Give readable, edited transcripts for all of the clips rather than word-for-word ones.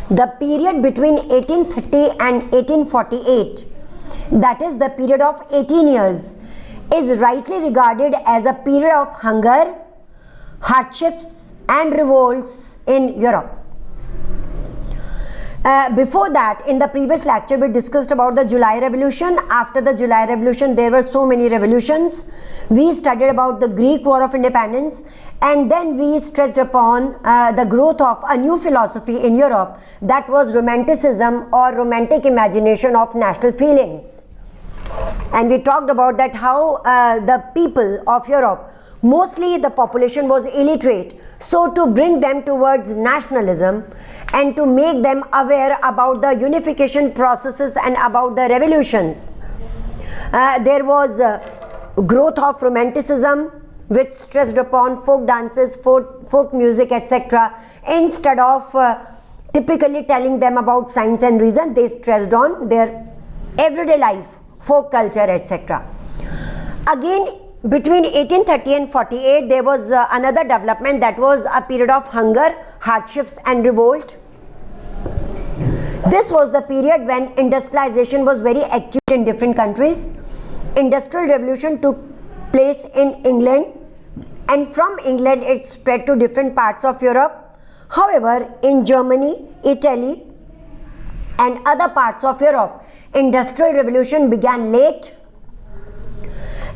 The period between 1830 and 1848, that is the period of 18 years, is rightly regarded as a period of hunger, hardships and revolts in Europe. Before that, in the previous lecture, we discussed about the July Revolution. After the July Revolution, there were so many revolutions. We studied about the Greek War of Independence, and then we stressed upon the growth of a new philosophy in Europe, that was Romanticism or romantic imagination of national feelings. And we talked about that how the people of Europe, mostly the population was illiterate, so to bring them towards nationalism and to make them aware about the unification processes and about the revolutions, there was growth of Romanticism, which stressed upon folk dances, folk music, etc. Instead of typically telling them about science and reason, they stressed on their everyday life, folk culture, etc. Again, between 1830 and 48, there was another development, that was a period of hunger, hardships and revolt. This was the period when industrialization was very acute in different countries. Industrial revolution took place in England, and from England it spread to different parts of Europe. However, in Germany, Italy and other parts of Europe, industrial revolution began late,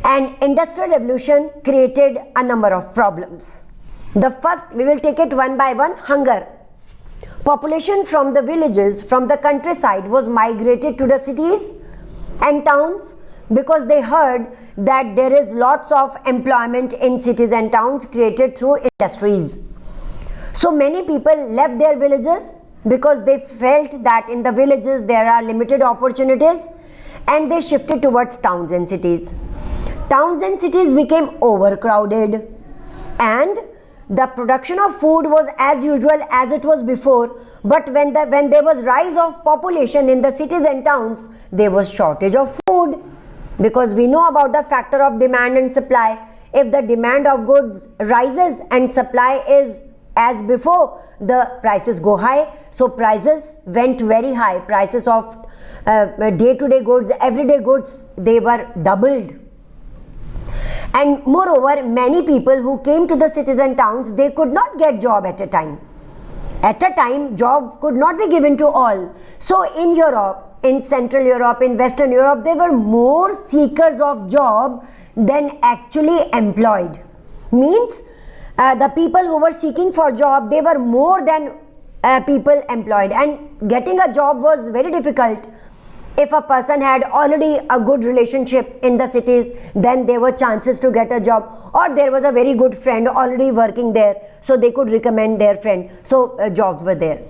and industrial revolution created a number of problems. The first, we will take it one by one. Hunger. Population from the villages, from the countryside, was migrated to the cities and towns because they heard that there is lots of employment in cities and towns created through industries. So many people left their villages because they felt that in the villages there are limited opportunities, and they shifted towards towns and cities. Towns and cities became overcrowded, and the production of food was as usual as it was before, but when there was rise of population in the cities and towns, there was shortage of food, because we know about the factor of demand and supply. If the demand of goods rises and supply is as before, the prices go high. So prices went very high. Prices of day-to-day goods, everyday goods, they were doubled. And moreover, many people who came to the cities and towns, they could not get job at a time. At a time, job could not be given to all. So in Europe, in Central Europe, in Western Europe, there were more seekers of job than actually employed. Means the people who were seeking for job, they were more than people employed, and getting a job was very difficult. If a person had already a good relationship in the cities, then there were chances to get a job, or there was a very good friend already working there, so they could recommend their friend. So jobs were there.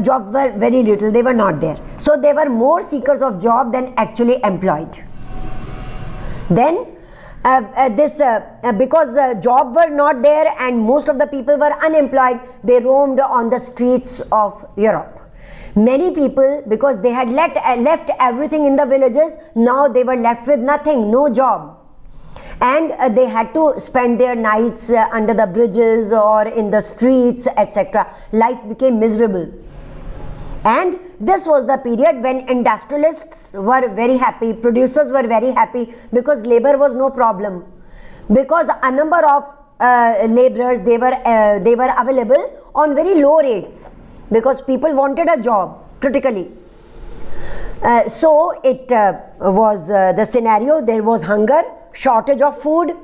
Jobs were very little, they were not there. So there were more seekers of job than actually employed. Then because jobs were not there and most of the people were unemployed, they roamed on the streets of Europe. Many people, because they had left everything in the villages, now they were left with nothing, no job. And they had to spend their nights under the bridges or in the streets, etc. Life became miserable. And this was the period when industrialists were very happy, producers were very happy, because labor was no problem. Because a number of laborers, they were available on very low rates, because people wanted a job critically. So it was the scenario. There was hunger, shortage of food.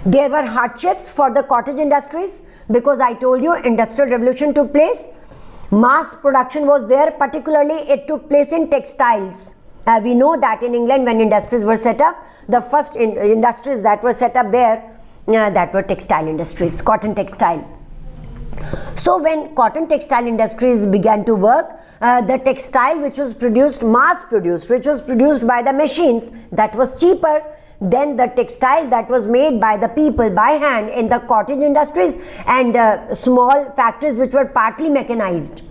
There were hardships for the cottage industries, because I told you industrial revolution took place. Mass production was there, particularly it took place in textiles. We know that in England, when industries were set up, the first industries that were set up there, that were textile industries, cotton textile. So when cotton textile industries began to work, the textile which was produced, mass produced, which was produced by the machines, that was cheaper than the textile that was made by the people by hand in the cottage industries and small factories which were partly mechanized.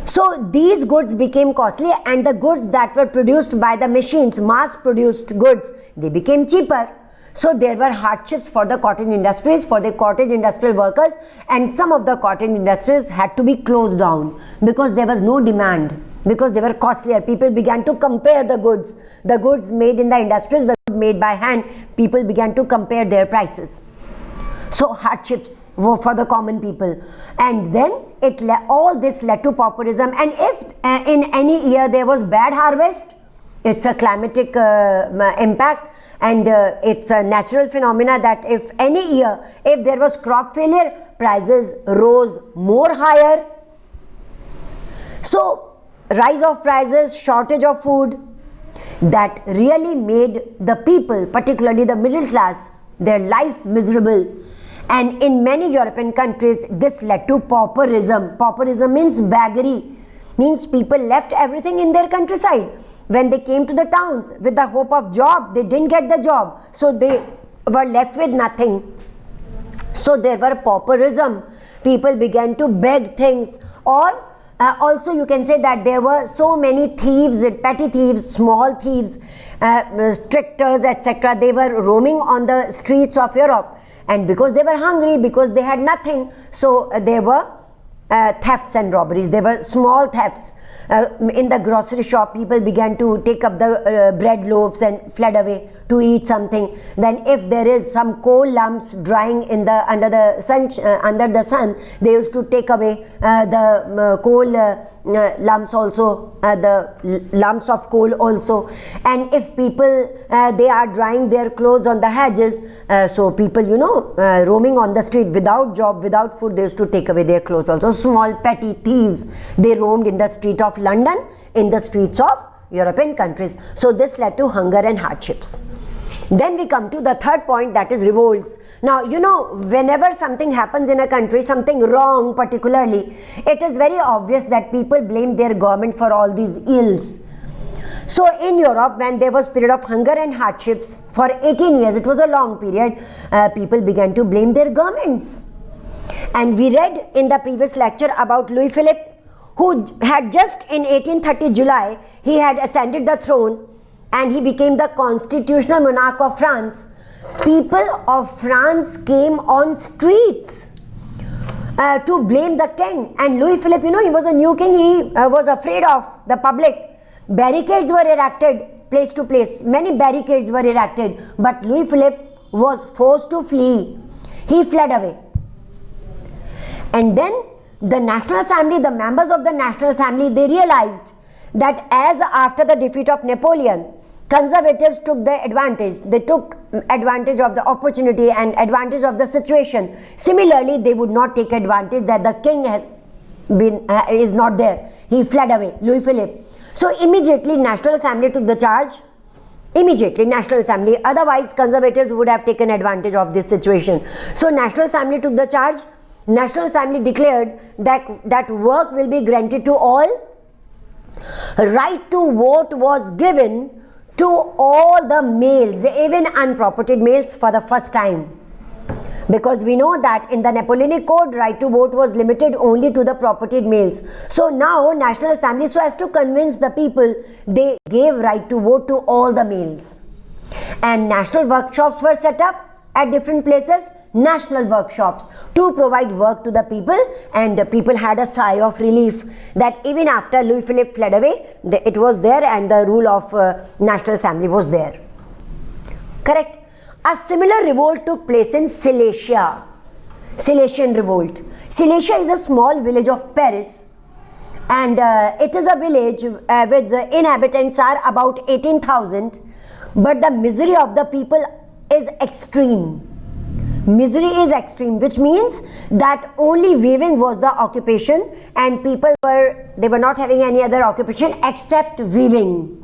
So these goods became costly, and the goods that were produced by the machines, mass produced goods, they became cheaper. So there were hardships for the cottage industries, for the cottage industrial workers, and some of the cottage industries had to be closed down because there was no demand, because they were costlier. People began to compare the goods made in the industries, the goods made by hand. People began to compare their prices. So hardships were for the common people, and then all this led to pauperism. And if in any year there was bad harvest, it's a climatic impact, and it's a natural phenomena that if any year, if there was crop failure, prices rose more higher. So rise of prices, shortage of food, that really made the people, particularly the middle class, their life miserable. And in many European countries, this led to pauperism. Pauperism means beggary, means people left everything in their countryside. When they came to the towns with the hope of job, they didn't get the job, so they were left with nothing. So there were pauperism. People began to beg things, or also you can say that there were so many thieves, petty thieves, small thieves, tricksters, etc. They were roaming on the streets of Europe, and because they were hungry, because they had nothing, so there were thefts and robberies. There were small thefts. In the grocery shop, people began to take up the bread loaves and fled away to eat something. Then if there is some coal lumps drying in under the sun, they used to take away the coal lumps also, the lumps of coal also. And if people they are drying their clothes on the hedges, so people, roaming on the street without job, without food, they used to take away their clothes also. Small petty thieves, they roamed in the street of London, in the streets of European countries. So this led to hunger and hardships. Then we come to the third point, that is revolts. Now, whenever something happens in a country, something wrong particularly, it is very obvious that people blame their government for all these ills. So in Europe, when there was period of hunger and hardships for 18 years, it was a long period, people began to blame their governments. And we read in the previous lecture about Louis Philippe, who had just in 1830 July, he had ascended the throne and he became the constitutional monarch of France. People of France came on streets to blame the king. And Louis Philippe, he was a new king, he was afraid of the public. Barricades were erected place to place, many barricades were erected, but Louis Philippe was forced to flee. He fled away. And then the National Assembly, the members of the National Assembly, they realized that as after the defeat of Napoleon, conservatives took the advantage. They took advantage of the opportunity and advantage of the situation. Similarly, they would not take advantage that the king is not there. He fled away, Louis Philippe. So immediately National Assembly took the charge. Immediately National Assembly, otherwise conservatives would have taken advantage of this situation. So National Assembly took the charge. National Assembly declared that work will be granted to all. Right to vote was given to all the males, even unpropertied males, for the first time. Because we know that in the Napoleonic Code, right to vote was limited only to the propertied males. So now National Assembly, so as to convince the people, they gave right to vote to all the males. And national workshops were set up at different places. National workshops to provide work to the people, and people had a sigh of relief that even after Louis Philippe fled away, it was there and the rule of National Assembly was there. Correct? A similar revolt took place in Silesia. Silesian revolt. Silesia is a small village of Paris, and it is a village where the inhabitants are about 18,000, but the misery of the people is extreme. Misery is extreme, which means that only weaving was the occupation, and people they were not having any other occupation except weaving.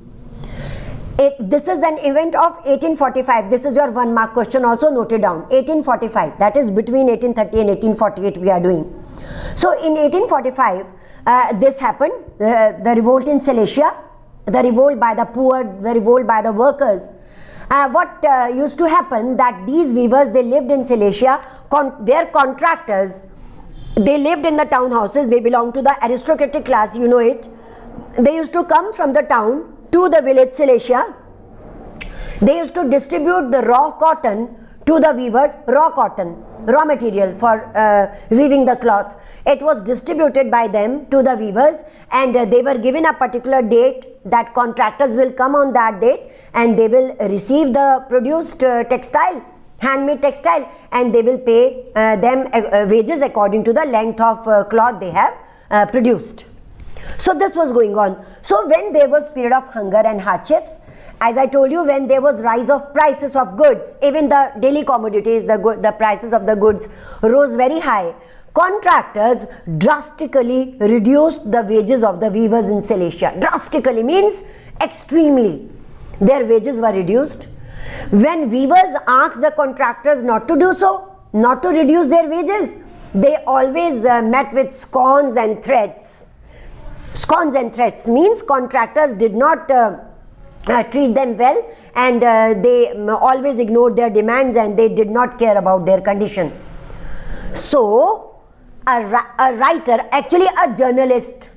This is an event of 1845. This is your 1 mark question, also noted down. 1845, that is between 1830 and 1848 we are doing. So in 1845 this happened, the revolt in Silesia, the revolt by the poor, the revolt by the workers. What used to happen, that these weavers, they lived in Silesia, their contractors, they lived in the townhouses, they belonged to the aristocratic class, you know it. They used to come from the town to the village Silesia. They used to distribute the raw cotton to the weavers, raw cotton, raw material for weaving the cloth. It was distributed by them to the weavers, and they were given a particular date that contractors will come on that date and they will receive the produced textile, handmade textile, and they will pay them wages according to the length of cloth they have produced. So this was going on. So when there was period of hunger and hardships, as I told you, when there was rise of prices of goods, even the daily commodities, the prices of the goods rose very high, contractors drastically reduced the wages of the weavers in Silesia. Drastically means extremely. Their wages were reduced. When weavers asked the contractors not to do so, not to reduce their wages, they always met with scorns and threats. Scorns and threats means contractors did not treat them well, and they always ignored their demands and they did not care about their condition. So a writer, actually a journalist,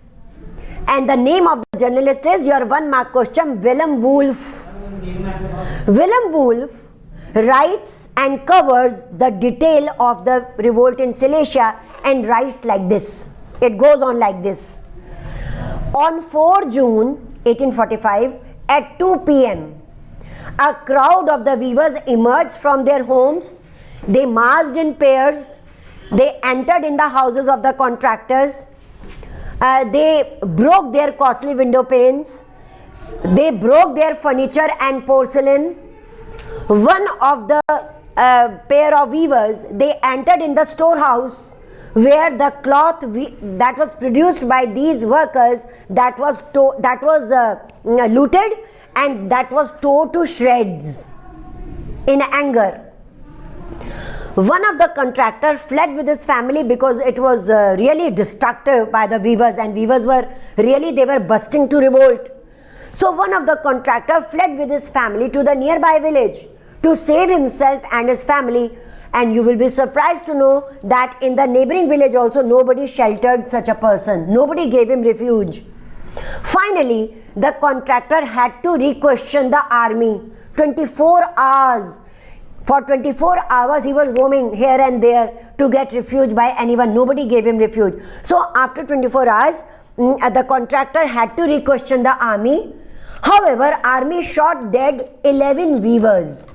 and the name of the journalist is your 1 mark question, Willem Wolff. Willem Wolff writes and covers the detail of the revolt in Silesia and writes like this. It goes on like this. On 4 June 1845 at 2 p.m., a crowd of the weavers emerged from their homes. They marched in pairs. They entered in the houses of the contractors. They broke their costly window panes. They broke their furniture and porcelain. One of the pair of weavers, they entered in the storehouse where the cloth that was produced by these workers, that was looted and that was torn to shreds in anger. One of the contractors fled with his family because it was really destructive by the weavers, and weavers were really, they were bursting to revolt. So one of the contractors fled with his family to the nearby village to save himself and his family, and you will be surprised to know that in the neighboring village also nobody sheltered such a person. Nobody gave him refuge. Finally, the contractor had to re-question the army. 24 hours. For 24 hours he was roaming here and there to get refuge by anyone. Nobody gave him refuge. So after 24 hours, the contractor had to re-question the army. However, army shot dead 11 weavers.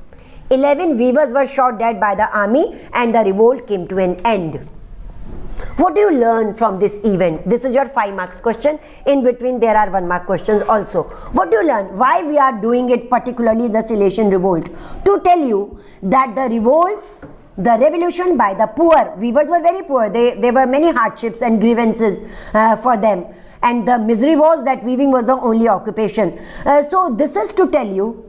11 weavers were shot dead by the army and the revolt came to an end. What do you learn from this event? This is your 5 marks question. In between there are 1 mark questions also. What do you learn? Why we are doing it, particularly the Silesian revolt? To tell you that the revolts, the revolution by the poor, weavers were very poor. There were many hardships and grievances for them. And the misery was that weaving was the only occupation. So this is to tell you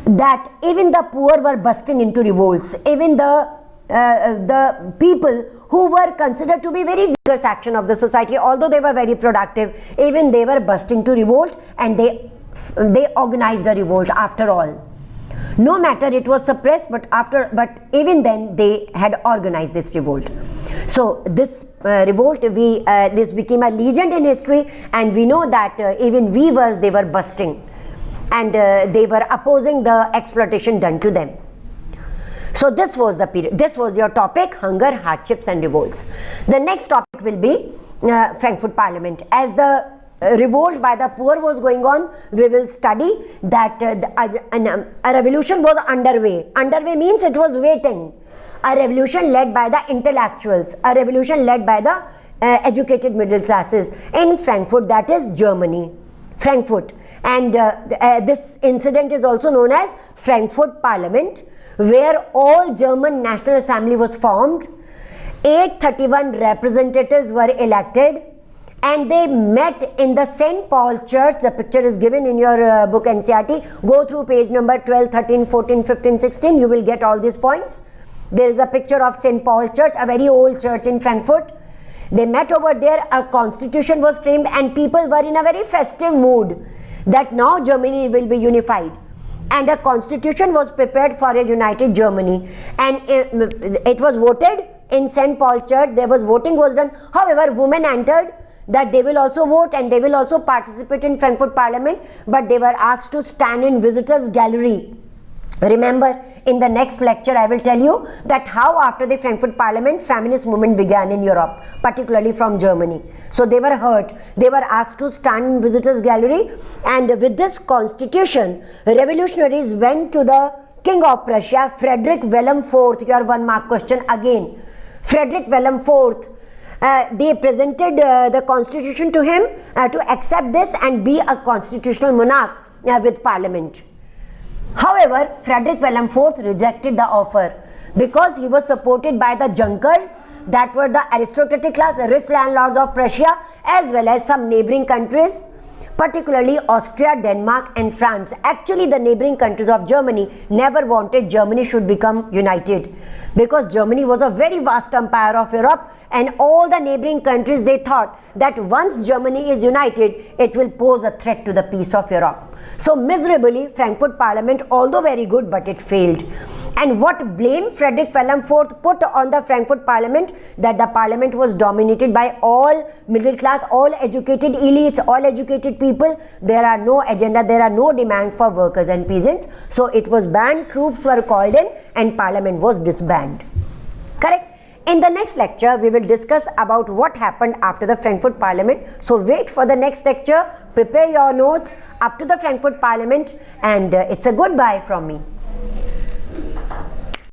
that even the poor were bursting into revolts. Even the people who were considered to be very weaker section of the society, although they were very productive, even they were bursting to revolt, and they organized a revolt after all. No matter it was suppressed, but even then they had organized this revolt. So this revolt, this became a legend in history, and we know that even weavers, they were bursting, and they were opposing the exploitation done to them. So this was the period. This was your topic, hunger, hardships and revolts. The next topic will be Frankfurt Parliament. As the revolt by the poor was going on, we will study that a revolution was underway. Underway means it was waiting. A revolution led by the intellectuals, a revolution led by the educated middle classes in Frankfurt, that is Germany. Frankfurt. And this incident is also known as Frankfurt Parliament, where all German National Assembly was formed. 831 representatives were elected, and they met in the St. Paul Church. The picture is given in your book NCERT. Go through page number 12, 13, 14, 15, 16. You will get all these points. There is a picture of St. Paul Church, a very old church in Frankfurt. They met over there, a constitution was framed, and people were in a very festive mood that now Germany will be unified. And a constitution was prepared for a united Germany, and it was voted in St. Paul Church. There was voting was done. However, women entered that they will also vote and they will also participate in Frankfurt Parliament, but they were asked to stand in visitors gallery. Remember, in the next lecture, I will tell you that how after the Frankfurt Parliament, feminist movement began in Europe, particularly from Germany. So they were hurt. They were asked to stand in visitors' gallery, and with this constitution, revolutionaries went to the King of Prussia, Frederick William IV. Your 1 mark question again. Frederick William IV. They presented the constitution to him to accept this and be a constitutional monarch with parliament. However, Frederick William IV rejected the offer because he was supported by the Junkers, that were the aristocratic class, the rich landlords of Prussia, as well as some neighboring countries, particularly Austria, Denmark and France. Actually, the neighboring countries of Germany never wanted Germany should become united, because Germany was a very vast empire of Europe, and all the neighboring countries, they thought that once Germany is united, it will pose a threat to the peace of Europe. So miserably, Frankfurt Parliament, although very good, but it failed. And what blame Frederick William IV put on the Frankfurt Parliament? That the parliament was dominated by all middle class, all educated elites, all educated people. There are no agenda, there are no demands for workers and peasants. So it was banned, troops were called in, and parliament was disbanded. Correct? In the next lecture, we will discuss about what happened after the Frankfurt Parliament. So wait for the next lecture, prepare your notes up to the Frankfurt Parliament, and it's a goodbye from me.